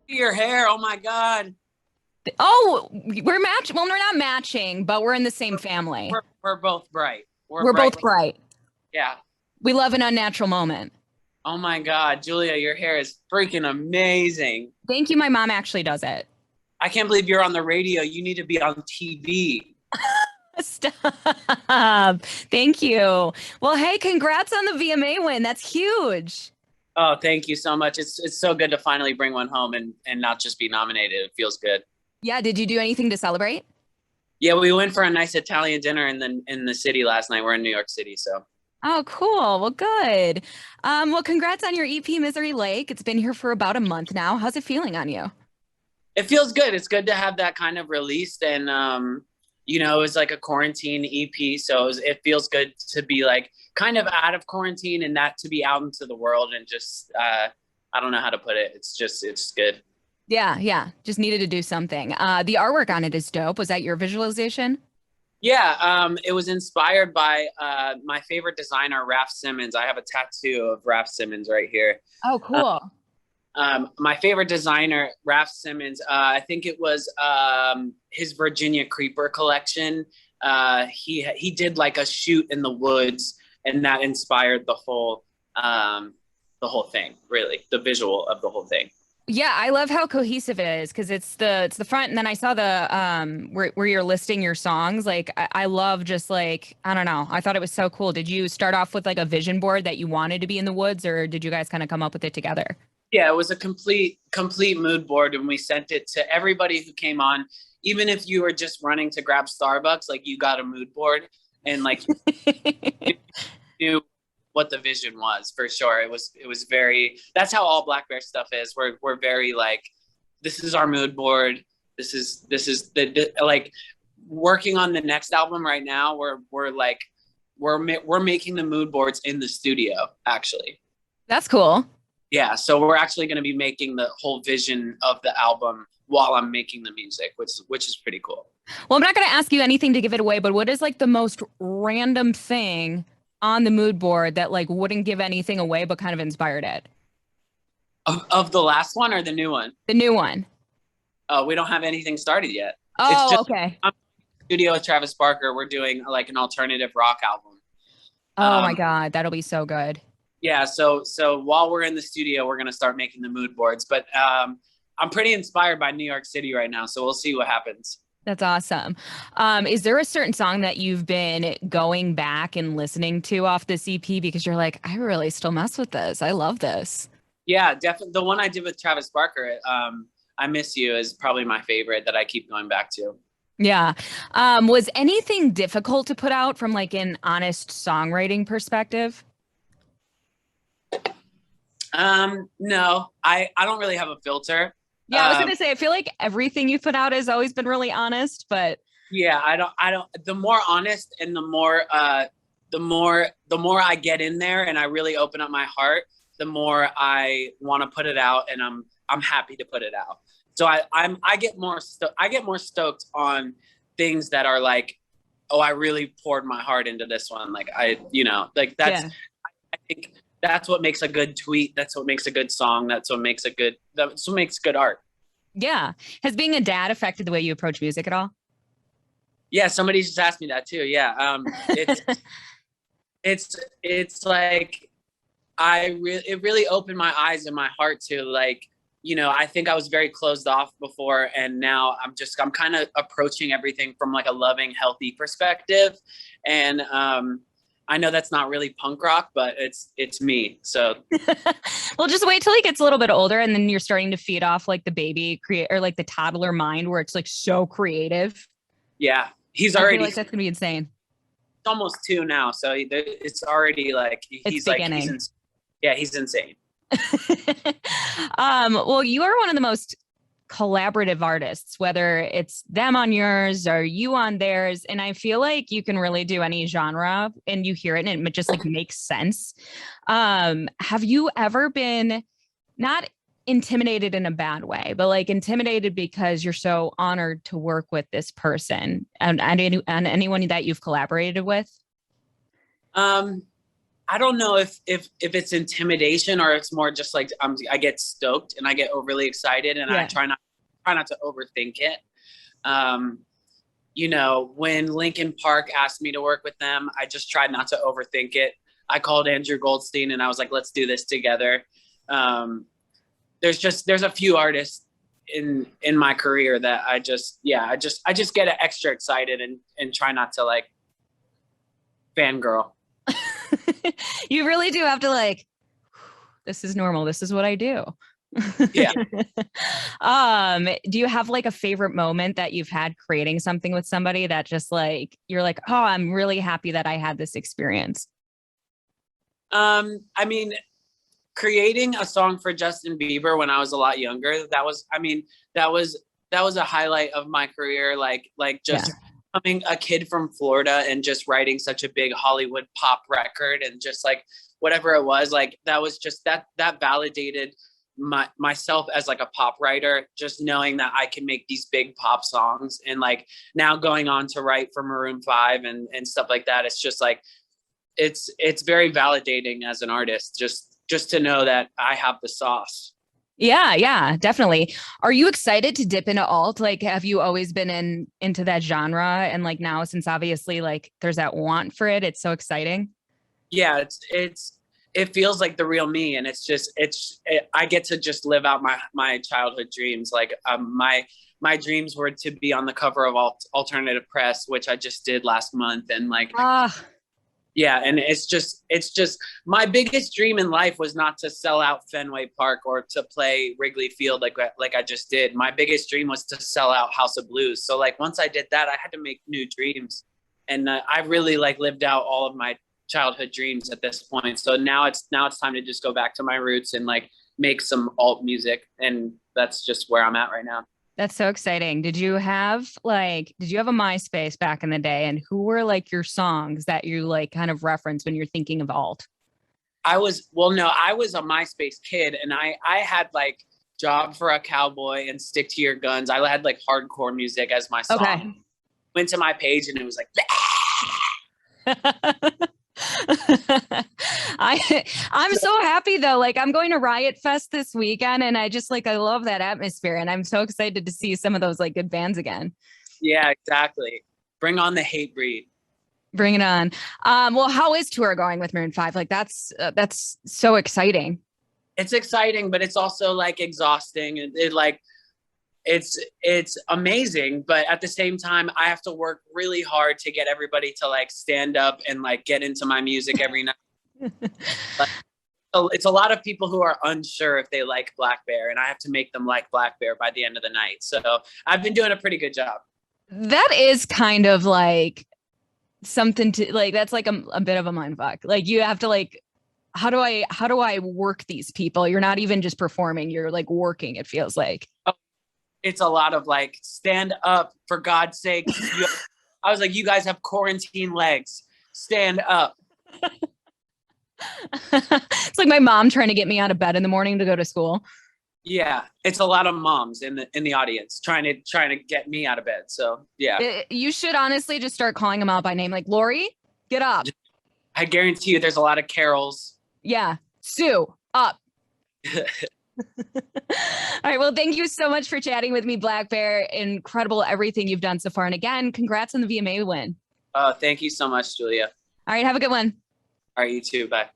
Your hair. Oh my God. Oh, we're matching. Well, we're not matching, but we're in the same family. We're both bright. We're We're bright. both bright. Yeah. We love an unnatural moment. Oh my God, Julia, your hair is freaking amazing. Thank you. My mom actually does it. I can't believe you're on the radio. You need to be on TV. Stop. Thank you. Well, hey, congrats on the VMA win. That's huge. Oh, thank you so much. It's so good to finally bring one home and not just be nominated. It feels good. Yeah. Did you do anything to celebrate? Yeah, we went for a nice Italian dinner in the city last night. We're in New York City, so Oh, cool. Well, good. Well, congrats on your EP, Misery Lake. It's been here for about a month now. How's it feeling on you? it feels good. It's good to have that kind of released and it was like a quarantine EP, so it feels good to be like kind of out of quarantine and that to be out into the world and just I don't know how to put it. It's good. Yeah, yeah. Just needed to do something. The artwork on it is dope. Was that your visualization? Yeah, it was inspired by my favorite designer, Raf Simons. I have a tattoo of Raf Simons right here. Oh, cool. My favorite designer, Raf Simons, I think it was his Virginia Creeper collection. He did like a shoot in the woods, and that inspired the whole thing. Really, the visual of the whole thing. Yeah, I love how cohesive it is because it's the front, and then I saw the where you're listing your songs. Like I love just like I don't know. I thought it was so cool. Did you start off with like a vision board that you wanted to be in the woods, or did you guys kind of come up with it together? Yeah, it was a complete mood board, and we sent it to everybody who came on. Even if you were just running to grab Starbucks, like you got a mood board, and like you knew what the vision was for sure. It was very. That's how all Blackbear stuff is. We're very like, this is our mood board. This is the like working on the next album right now. We're like we're making the mood boards in the studio actually. That's cool. Yeah, so we're actually going to be making the whole vision of the album while I'm making the music, which is pretty cool. Well, I'm not going to ask you anything to give it away, but what is like the most random thing on the mood board that like wouldn't give anything away but kind of inspired it? Of the last one or the new one? The new one. We don't have anything started yet. It's Oh, just okay. I'm in the studio with Travis Barker. We're doing like an alternative rock album. Oh my Um, God, that'll be so good. yeah, so while we're in the studio, we're gonna start making the mood boards. But I'm pretty inspired by New York City right now, so we'll see what happens. That's awesome. Is there a certain song that you've been going back and listening to off this EP because you're like, I really still mess with this. I love this. Yeah, definitely. The one I did with Travis Barker, "I Miss You," is probably my favorite that I keep going back to. Yeah. Was anything difficult to put out from like an honest songwriting perspective? No, I don't really have a filter. Yeah, I was Um, gonna say, I feel like everything you've put out has always been really honest, but yeah, I don't. The more honest and the more I get in there and I really open up my heart, the more I want to put it out, and I'm happy to put it out. So I get more stoked on things that are like, oh, I really poured my heart into this one. Like like yeah. I think that's what makes a good tweet. That's what makes a good song. That's what makes good art. Yeah. Has being a dad affected the way you approach music at all? Yeah, somebody just asked me that too. Yeah, it's like it really opened my eyes and my heart to like I think I was very closed off before, and now I'm kind of approaching everything from like a loving, healthy perspective, and I know that's not really punk rock, but it's me. So Well, just wait till he gets a little bit older and then you're starting to feed off like the baby create or like the toddler mind where it's like so creative. yeah, he's I feel already like that's gonna be insane. almost two now, so it's already like It's he's beginning. yeah, he's insane. Well, you are one of the most collaborative artists, whether it's them on yours or you on theirs. And I feel like you can really do any genre and you hear it and it just like makes sense. Have you ever been not intimidated in a bad way, but like intimidated because you're so honored to work with this person and anyone that you've collaborated with? Um, I don't know if it's intimidation or it's more just like I get stoked and I get overly excited and I try not to overthink it. Um, you know, when Linkin Park asked me to work with them, I just tried not to overthink it. I called Andrew Goldstein and I was like, let's do this together. There's a few artists in my career that I just get extra excited and try not to like fangirl. You really do have to like, this is normal. This is what I do. Yeah. Do you have like a favorite moment that you've had creating something with somebody that just like, you're like, oh, I'm really happy that I had this experience? I mean, creating a song for Justin Bieber when I was a lot younger, that was a highlight of my career. Like just becoming a kid from Florida and just writing such a big Hollywood pop record and just like whatever it was, like that was just that validated myself as like a pop writer, just knowing that I can make these big pop songs. And like now going on to write for Maroon 5 and stuff like that, it's just like it's very validating as an artist, just to know that I have the sauce. Yeah, definitely. Are you excited to dip into alt? Like, have you always been into that genre? And like now, since obviously like there's that want for it, it's so exciting. Yeah, it feels like the real me, and I get to just live out my childhood dreams. Like my dreams were to be on the cover of Alternative Press, which I just did last month, and like yeah, and it's just my biggest dream in life was not to sell out Fenway Park or to play Wrigley Field like I just did. My biggest dream was to sell out House of Blues. So like once I did that, I had to make new dreams, and I really like lived out all of my childhood dreams at this point. So now it's time to just go back to my roots and like make some alt music, and that's just where I'm at right now. That's so exciting. Did you have a MySpace back in the day, and who were like your songs that you like kind of reference when you're thinking of alt? I was a MySpace kid, and I had like Job for a Cowboy and Stick to Your Guns. I had like hardcore music as my song. Okay. Went to my page and it was like I'm so happy though. Like I'm going to Riot Fest this weekend, and I just like I love that atmosphere, and I'm so excited to see some of those like good bands again. Yeah, exactly. Bring on the hate breed. Bring it on. Well, how is tour going with Maroon 5? Like that's so exciting. It's exciting, but it's also like exhausting, and it's amazing, but at the same time I have to work really hard to get everybody to like stand up and like get into my music every night. But it's a lot of people who are unsure if they like Blackbear, and I have to make them like Blackbear by the end of the night. So I've been doing a pretty good job. That is kind of like something to like, that's like a bit of a mind fuck. Like you have to like, how do I work these people? You're not even just performing, you're like working, it feels like. It's a lot of like, stand up for God's sake. I was like, you guys have quarantine legs, stand up. It's like my mom trying to get me out of bed in the morning to go to school. Yeah, it's a lot of moms in the audience trying to get me out of bed. So yeah, you should honestly just start calling them out by name, like Lori, get up. I guarantee you, there's a lot of carols. Yeah, Sue, up. All right. Well, thank you so much for chatting with me, Blackbear. Incredible everything you've done so far. And again, congrats on the VMA win. Thank you so much, Julia. All right. Have a good one. All right, you too. Bye.